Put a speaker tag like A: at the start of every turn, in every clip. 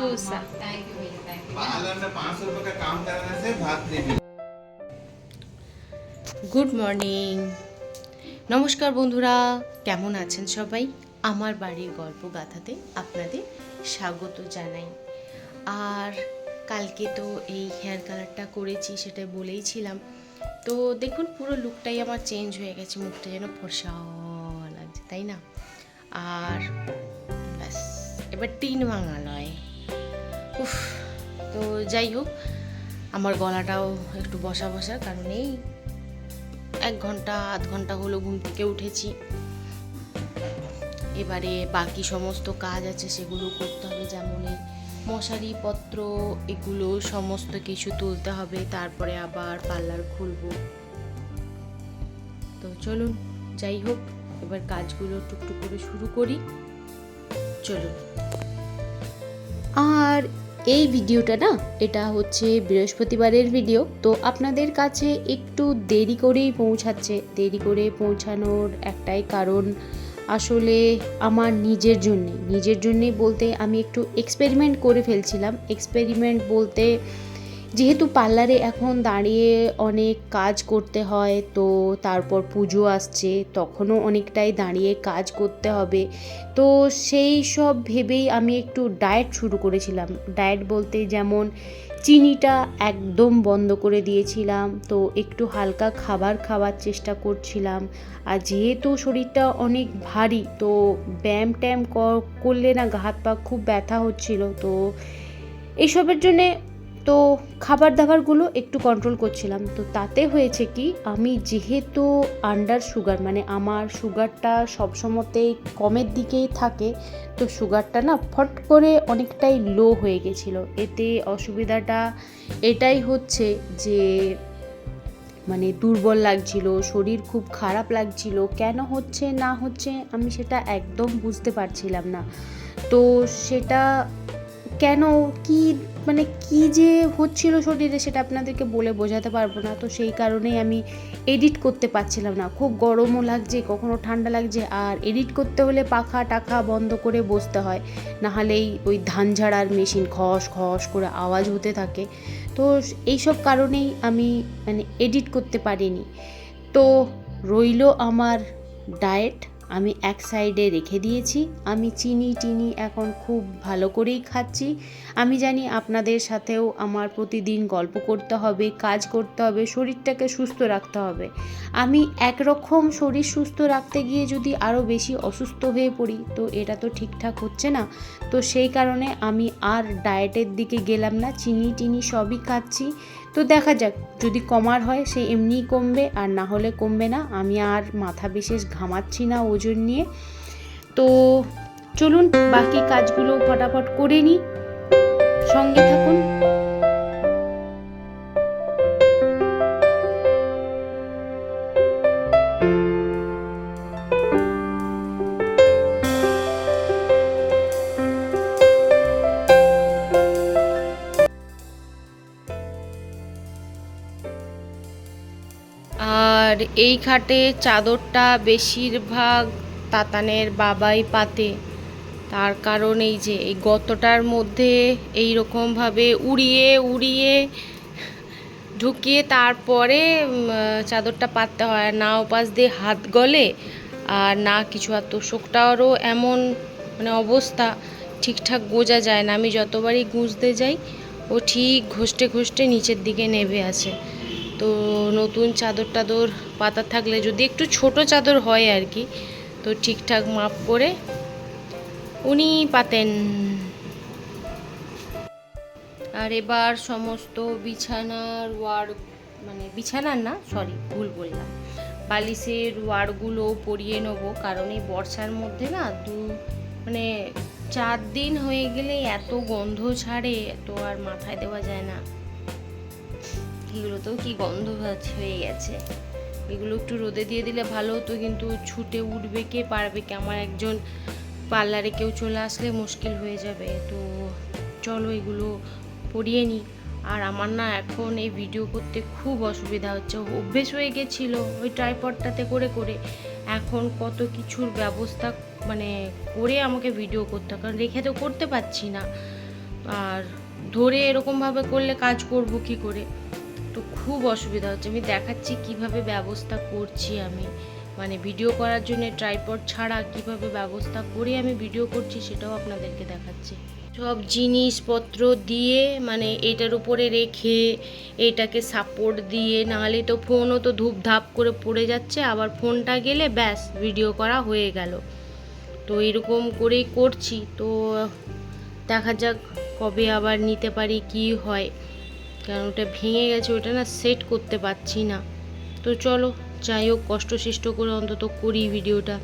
A: खुश
B: thank you भैया, thank you.
C: Parlour में 500 रुपए का काम कराने से भात नहीं मिला।
A: Good morning. নমস্কার বন্ধুরা, কেমন আছেন সবাই? আমার বাড়ির গল্প গাথাতে আপনাদের স্বাগত জানাই। আর কালকে তো এই হেয়ার কালারটা করেছি, সেটা বলেইছিলাম। তো দেখুন পুরো লুকটাই আমার চেঞ্জ হয়ে গেছে, মুখটা যেন ফর্সা লাগছে, তাই না? আর ব্যাস এবার টিন ভাঙা নয়। উফ, তো যাই হোক, আমার গলাটাও একটু বসা বসা, কারণ এই 1 ঘন্টা আধ ঘন্টা হলো ঘুম থেকে উঠেছি। এবারে বাকি সমস্ত কাজ আছে, সেগুলো করতে হবে, যেমন এই মশারি পত্র এগুলো সমস্ত কিছু তুলতে হবে, তারপরে আবার পার্লার খুলবো। তো চলুন, যাই হোক, এবার কাজগুলো টুকটুক করে শুরু করি। চলুন। আর এই ভিডিওটা না, এটা হচ্ছে বৃহস্পতিবারের ভিডিও, তো আপনাদের কাছে একটু দেরি করেই পৌঁছাচ্ছে। দেরি করে পৌঁছানোর একটাই কারণ, আসলে আমার নিজের জন্যেই বলতে আমি একটু এক্সপেরিমেন্ট করে ফেলছিলাম। এক্সপেরিমেন্ট বলতে, যেহেতু পার্লারে এখন দাঁড়িয়ে অনেক কাজ করতে হয়, তো তারপর পুজো আসছে, তখনও অনেকটাই দাঁড়িয়ে কাজ করতে হবে। তো সেই সব ভেবেই আমি একটু ডায়েট শুরু করেছিলাম। ডায়েট বলতে যেমন চিনিটা একদম বন্ধ করে দিয়েছিলাম, তো একটু হালকা খাবার খাওয়ার চেষ্টা করছিলাম। আর যেহেতু শরীরটা অনেক ভারী, তো ব্যায়াম ট্যায়াম করলে না হাত পা খুব ব্যথা হচ্ছিল, তো এইসবের জন্যে তো খাবার দাবারগুলো একটু কন্ট্রোল করছিলাম। তো তাতে হয়েছে কি, আমি যেহেতু আন্ডার সুগার, মানে আমার সুগারটা সবসময়তেই কমের দিকেই থাকে, তো সুগারটা না ফট করে অনেকটাই লো হয়ে গেছিলো। এতে অসুবিধাটা এটাই হচ্ছে যে মানে দুর্বল লাগছিল, শরীর খুব খারাপ লাগছিল। কেন হচ্ছে না হচ্ছে আমি সেটা একদম বুঝতে পারছিলাম না। তো সেটা কেন, কি মানে কি যে হচ্ছিল শরীরে, সেটা আপনাদেরকে বলে বোঝাতে পারবো না। তো সেই কারণেই আমি এডিট করতে পারছিলাম না। খুব গরমও লাগছে, কখনো ঠান্ডা লাগছে, আর এডিট করতে হলে পাখা টাখা বন্ধ করে বসতে হয়, নাহলেই ওই ধান ঝাড়ার মেশিন খস খস করে আওয়াজ হতে থাকে। তো এইসব কারণেই আমি মানে এডিট করতে পারিনি। তো রইল আমার ডায়েট, আমি এক সাইডে রেখে দিয়েছি। আমি চিনি এখন খুব ভালো করেই খাচ্ছি। আমি জানি আপনাদের সাথেও আমার প্রতিদিন গল্প করতে হবে, কাজ করতে হবে, শরীরটাকে সুস্থ রাখতে হবে। আমি একরকম শরীর সুস্থ রাখতে গিয়ে যদি আরও বেশি অসুস্থ হয়ে পড়ি, তো এটা তো ঠিকঠাক হচ্ছে না। তো সেই কারণে আমি আর ডায়েটের দিকে গেলাম না, চিনি সবই খাচ্ছি। তো দেখা যাক, যদি কমার হয় সে এমনিই কমবে, আর না হলে কমবে না। আমি আর মাথা বিশেষ ঘামাচ্ছি না ওজন নিয়ে। তো চলুন বাকি কাজগুলো ফটাফট করে নিই, সঙ্গে থাকুন। আর এই খাটে চাদরটা বেশিরভাগ তাতানের বাবাই পাতে, তার কারণ এই যে এই গর্তটার মধ্যে এই রকমভাবে উড়িয়ে ঢুকিয়ে তারপরে চাদরটা পাততে হয়, না ওপাশ দিয়ে হাত গলে আর না কিছু। আর তোষকটারও এমন মানে অবস্থা, ঠিকঠাক গোজা যায় না। আমি যতবারই গুঁজতে যাই, ও ঠিক ঘষ্টে নিচের দিকে নেমে আসে। তো নতুন চাদর টাদর পাতা থাকলে, যদি একটু ছোট চাদর হয় আর কি, তো ঠিকঠাক মাপ করে উনি পাতেন। আর এবার সমস্ত বিছানার মানে বিছানার না, সরি ভুল বললাম, বালিশের ওয়ারগুলো পরিয়ে নেবো। কারণ এই বর্ষার মধ্যে না মানে 4 দিন হয়ে গেলে এত গন্ধ ছাড়ে, তো আর মাথায় দেওয়া যায় না। এগুলোতেও কি গন্ধ হয়ে গেছে, এগুলো একটু রোদে দিয়ে দিলে ভালো হতো, কিন্তু ছুটে উঠবে কে, পারবে কে? আমার একজন পার্লারে কেউ চলে আসলে মুশকিল হয়ে যাবে। তো চলো এগুলো পরিয়ে নিই। আর আমার না এখন এই ভিডিও করতে খুব অসুবিধা হচ্ছে, অভ্যেস হয়ে গেছিলো ওই ট্রাইপডটাতে করে করে। এখন কত কিছুর ব্যবস্থা মানে করে আমাকে ভিডিও করতে হয়, কারণ রেখে তো করতে পারছি না। তো আর ধরে এরকমভাবে করলে কাজ করব কি করে, তো খুব অসুবিধা হচ্ছে। আমি দেখাচ্ছি কিভাবে ব্যবস্থা করছি আমি, মানে ভিডিও করার জন্য ট্রাইপড ছাড়া কিভাবে ব্যবস্থা করে আমি ভিডিও করছি সেটাও আপনাদেরকে দেখাচ্ছি। সব জিনিসপত্র দিয়ে মানে এটার উপরে রেখে এটাকে সাপোর্ট দিয়ে, নাহলে তো ফোনও তো ধূপধাপ করে পড়ে যাচ্ছে, আবার ফোনটা গেলে ব্যাস ভিডিও করা হয়ে গেল। তো এরকম করেই করছি। তো দেখা যাক কবে আবার নিতে পারি, কি হয়, কারণ ওটা ভেঙে গেছে, ওটা না সেট করতে পারছি না। তো চলো যাই হোক, কষ্টসৃষ্ট করে অন্তত করি ভিডিওটা।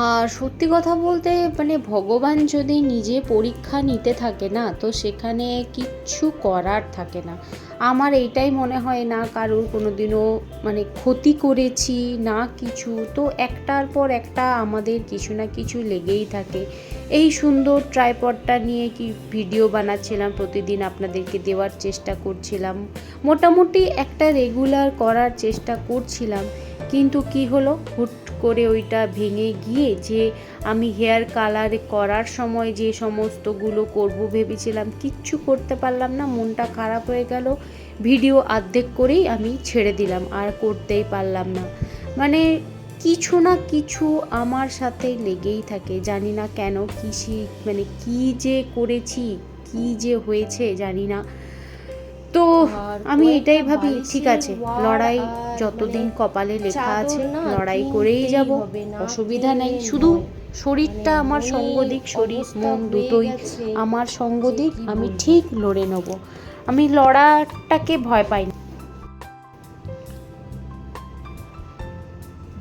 A: আর সত্যি কথা বলতে মানে ভগবান যদি নিজে পরীক্ষা নিতে থাকে না, তো সেখানে কিচ্ছু করার থাকে না। আমার এইটাই মনে হয়, না কারোর কোনো দিনও মানে ক্ষতি করেছি না কিছু, তো একটার পর একটা আমাদের কিছু না কিছু লেগেই থাকে। এই সুন্দর ট্রাইপডটা নিয়ে কি ভিডিও বানাচ্ছিলাম, প্রতিদিন আপনাদেরকে দেওয়ার চেষ্টা করছিলাম, মোটামুটি একটা রেগুলার করার চেষ্টা করছিলাম, কিন্তু কি হলো, হুট করে ওইটা ভেঙে গিয়ে যে আমি হেয়ার কালার করার সময় যে সমস্তগুলো করব ভেবেছিলাম, কিচ্ছু করতে পারলাম না, মনটা খারাপ হয়ে গেল। ভিডিও অর্ধেক করেই আমি ছেড়ে দিলাম, আর করতেই পারলাম না। মানে কিছু না কিছু আমার সাথে লেগেই থাকে, জানি না কেন, মানে কি যে করেছি, কি যে হয়েছে জানি না। তো আমি এটাই ভাবি, ঠিক আছে, লড়াই যতদিন কপালে লেখা আছে লড়াই করেই যাব, অসুবিধা নেই। শুধু শরীরটা আমার সঙ্গ দিক, শরীর মন দুটোই আমার সঙ্গ দিক, আমি ঠিক লড়ে নেব। আমি লড়াটাকে ভয় পাই না।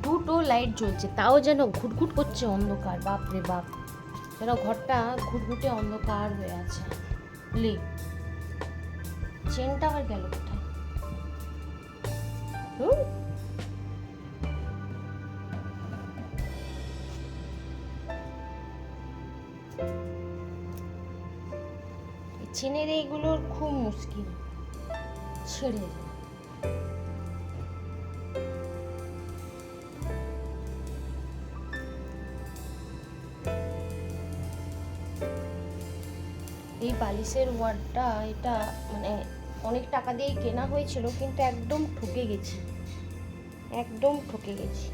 A: দুটো লাইট জ্বলছে, তাও যেন ঘুটঘুট করছে অন্ধকার, বাপরে বাপ, যেন ঘরটা ঘুটঘুটে অন্ধকার হয়ে আছে। চেনটা আবার গেল কোথায়? চেনের এইগুলোর খুব মুশকিল ছেড়ে যায়। এই বালিশের ওয়ার্ডটা, এটা মানে অনেক টাকা দিয়ে কেনা হয়েছিল, কিন্তু একদম ঠকে গেছি, একদম ঠকে গেছি,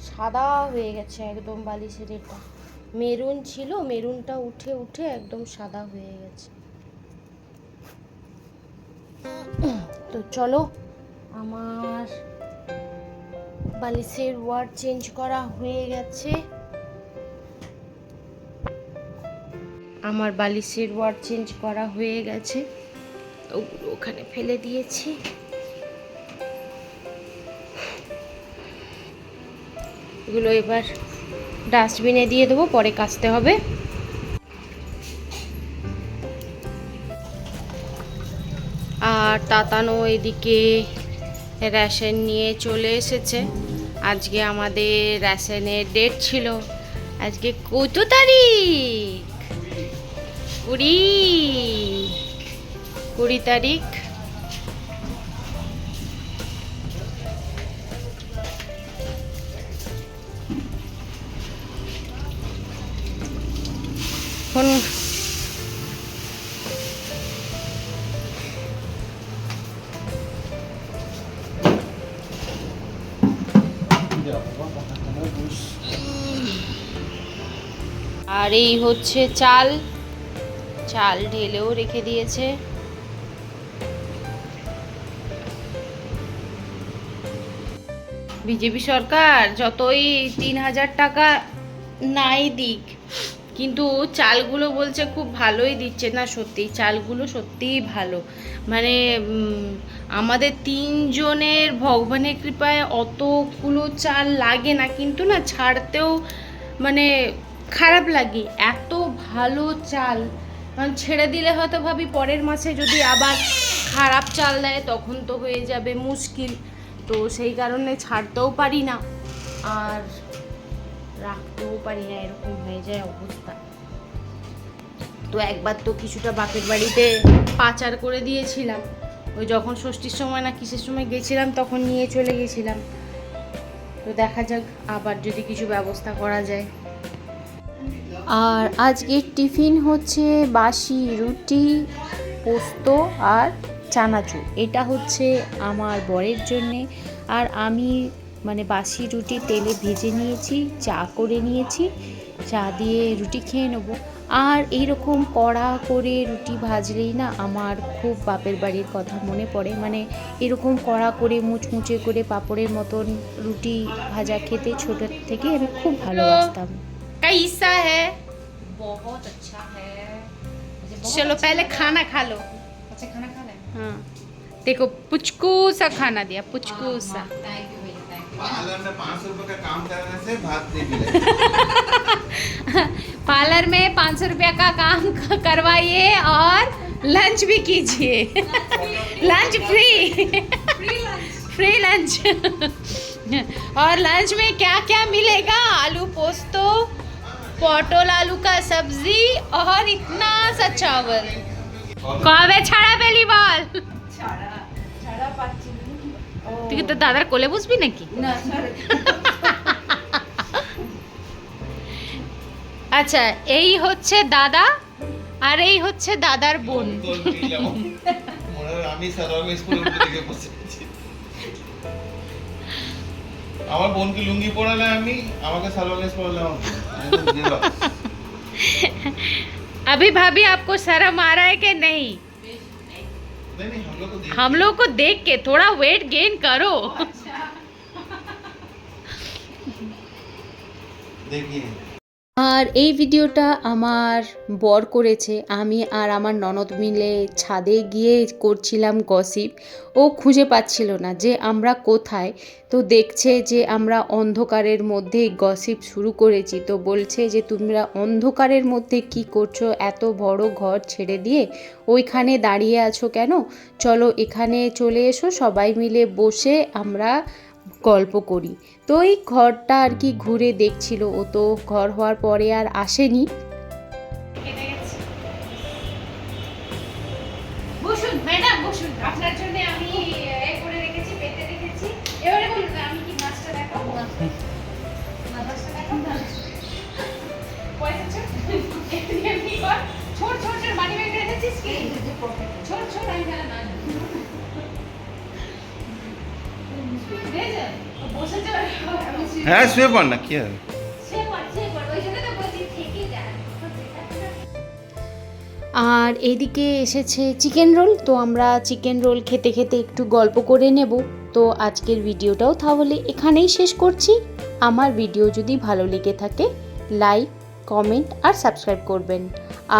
A: সাদা হয়ে গেছে একদম। বালিশের এটা মেরুন ছিল, মেরুনটা উঠে উঠে একদম সাদা হয়ে গেছে। তো চলো, আমার বালিশের ওয়ার্ড চেঞ্জ করা হয়ে গেছে, আমার বালিশের ওয়ার্ড চেঞ্জ করা হয়ে গেছে, ওগুলো ওখানে ফেলে দিয়েছি। এগুলো এবার ডাস্টবিনে দিয়ে দেবো, পরে কাচতে হবে। আর তাতানো এদিকে রেশন নিয়ে চলে এসেছে। আজকে আমাদের রেশনের ডেট ছিল, আজকে কত তারিখ? 20 তারিখ। এখন আর এই হচ্ছে চাল, চাল ঢেলেও রেখে দিয়েছে। বিজেপি সরকার যতই 3000 টাকা নাই দিক, কিন্তু চালগুলো বলছে খুব ভালোই দিচ্ছে। না সত্যি চালগুলো সত্যিই ভালো, মানে আমাদের 3 জনের ভগবানের কৃপায় অতগুলো চাল লাগে না, কিন্তু না ছাড়তেও মানে খারাপ লাগে, এত ভালো চাল। কারণ ছেড়ে দিলে হয়তো ভাবি পরের মাসে যদি আবার খারাপ চাল দেয় তখন তো হয়ে যাবে মুশকিল, তো সেই কারণে ছাড়তেও পারি না আর রাখতেও পারি না, এরকম হয়ে যায় অবস্থা। তো একবার তো কিছুটা বাপের বাড়িতে পাচার করে দিয়েছিলাম, ওই যখন ষষ্ঠীর সময় না কিসের সময় গেছিলাম তখন নিয়ে চলে গেছিলাম। তো দেখা যাক আবার যদি কিছু ব্যবস্থা করা যায়। আর আজকের টিফিন হচ্ছে বাসি রুটি, পোস্ত আর চানাচুর। এটা হচ্ছে আমার বরের জন্যে। আর আমি মানে বাসি রুটি তেলে ভেজে নিয়েছি, চা করে নিয়েছি, চা দিয়ে রুটি খেয়ে নেবো। আর এইরকম কড়া করে রুটি ভাজলেই না আমার খুব বাপের বাড়ির কথা মনে পড়ে। মানে এরকম কড়া করে মুচমুচে করে পাঁপড়ের মতন রুটি ভাজা খেতে ছোট থেকে আমি খুব ভালোবাসতাম।
B: कैसा है?
D: बहुत अच्छा है। मुझे बहुत
B: चलो
D: अच्छा
B: पहले
D: लगा।
B: खाना खा लो।
D: अच्छा खाना खा लें।
B: हाँ देखो पुचकू सा खाना दिया, पुचकू सा।
D: थैंक यू भैया, थैंक यू।
C: पार्लर में 500 रुपए का काम करने से भात नहीं मिलेगा।
B: पार्लर में 500 रुपया का काम करवाइए और लंच भी कीजिए। Lunch free, free lunch. और लंच में क्या क्या मिलेगा? आलू पोस्तो, पटल आलू का सब्जी और इतना सा चावल। কবে ছাড়া পেলি বল?
D: ছাড়া পাচ্ছি
B: তুই কি তোর দাদার কোলে বসবি নাকি?
D: না
B: আচ্ছা, এই হচ্ছে দাদা আর এই হচ্ছে দাদার বোন।
C: মনে হয় আমি সালোয়ার স্কুলের উপর দিকে বসে আছি। আমার বোনকে লুঙ্গি পরালে আমি, আমাকে সালোয়ার পরালে আমার বোন। আমি তো বুঝে পাচ্ছি।
B: अभी भाभी आपको शर्म आ रहा है कि नहीं?
C: नहीं,
B: हम लोग को देख के थोड़ा वेट गेन करो।
C: देखिए
A: আর এই ভিডিওটা আমার বর করেছে। আমি আর আমার ননদ মিলে ছাদে গিয়ে করছিলাম গসিপ। ও খুঁজে পাচ্ছিল না যে আমরা কোথায়। তো দেখছে যে আমরা অন্ধকারের মধ্যে গসিপ শুরু করেছি। তো বলছে যে তোমরা অন্ধকারের মধ্যে কি করছো, এত বড় ঘর ছেড়ে দিয়ে ওইখানে দাঁড়িয়ে আছো কেন? চলো এখানে চলে এসো, সবাই মিলে বসে আমরা গল্প করি। তো এই ঘরটা আর কি ঘুরে দেখছিল। ও তো ঘর হওয়ার পরে আর আসেনি।
B: বসুন ম্যাডাম, বসুন। আপনার জন্য আমি এ করে রেখেছি, পেতে রেখেছি। এবারে বলুন আমি কি মাছটা দেখাবো? মাছটা দেখাবো? পয়সা ছোট এমনি কর। ছোট ছোট ছোট মানি ব্যাগ রেখেছিস কি? ছোট ছোট আমি না না
C: হ্যাঁ শুয়ে পড় না, কি হবে?
A: আর এইদিকে এসেছে চিকেন রোল। তো আমরা চিকেন রোল খেতে খেতে একটু গল্প করে নেব। তো আজকের ভিডিওটাও তাহলে এখানেই শেষ করছি। আমার ভিডিও যদি ভালো লেগে থাকে লাইক, কমেন্ট আর সাবস্ক্রাইব করবেন।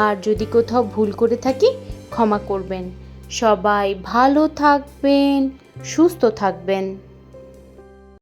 A: আর যদি কোথাও ভুল করে থাকি ক্ষমা করবেন। সবাই ভালো থাকবেন, সুস্থ থাকবেন।